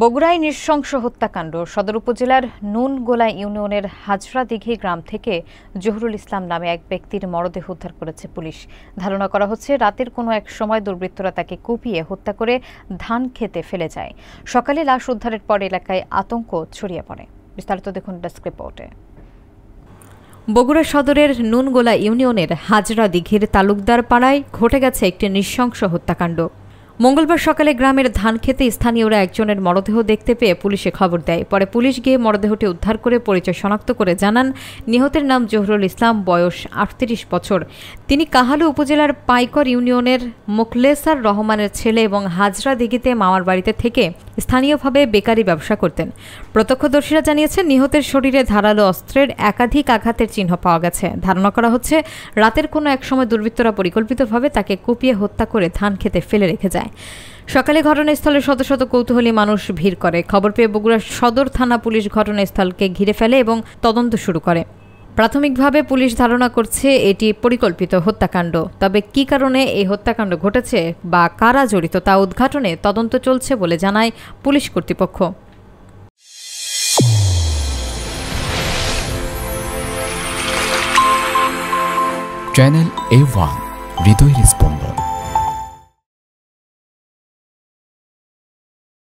বগুড়ায় নৃশংস হত্যাকাণ্ড। সদর উপজেলার নুনগোলা ইউনিয়নের হাজরাদিঘি গ্রাম থেকে জহুরুল ইসলাম নামে এক ব্যক্তির মরদেহ উদ্ধার করেছে পুলিশ। ধারণা করা হচ্ছে রাতের কোনো এক সময় দুর্বৃত্তরা তাকে কুপিয়ে হত্যা করে ধান খেতে ফেলে যায়। সকালে লাশ উদ্ধারের পর এলাকায় আতঙ্ক ছড়িয়ে পড়ে। বিস্তারিত দেখুন ডেস্ক রিপোর্টে। বগুড়া সদরের নুনগোলা ইউনিয়নের হাজরাদিঘির তালুকদার পাড়ায় ঘটে গেছে একটি নৃশংস হত্যাকাণ্ড। মঙ্গলবার সকালে গ্রামের ধান খেতে স্থানীয়রা একজনের মরদেহ দেখতে পেয়ে পুলিশে খবর দেয়। পরে পুলিশ গিয়ে মরদেহটি উদ্ধার করে পরিচয় শনাক্ত করে জানান, নিহতের নাম জহুরুল ইসলাম, বয়স ৩৮ বছর। তিনি কাহালু উপজেলার পাইকর ইউনিয়নের মোখলেসার রহমানের ছেলে এবং হাজরাদিঘিতে মামার বাড়িতে থেকে স্থানীয়ভাবে বেকারি ব্যবসা করতেন। প্রত্যক্ষদর্শীরা জানিয়েছেন, নিহতের শরীরে ধারালো অস্ত্রের একাধিক আঘাতের চিহ্ন পাওয়া গেছে। ধারণা করা হচ্ছে রাতের কোনো এক সময় দুর্বৃত্তরা পরিকল্পিতভাবে তাকে কুপিয়ে হত্যা করে ধান খেতে ফেলে রেখে যায়। সকালে ঘটনাস্থলে শত শত কৌতূহলী মানুষ ভিড় করে। খবর পেয়ে বগুড়া সদর থানা পুলিশ ঘটনাস্থলকে ঘিরে ফেলে এবং তদন্ত শুরু করে। প্রাথমিকভাবে পুলিশ ধারণা করছে এটি পরিকল্পিত হত্যাকাণ্ড। তবে কী কারণে এই হত্যাকাণ্ড ঘটেছে বা কারা জড়িত তা উদ্ঘাটনে তদন্ত চলছে বলে জানায় পুলিশ কর্তৃপক্ষ। চ্যানেল A1 হৃদয়ের স্পন্দন।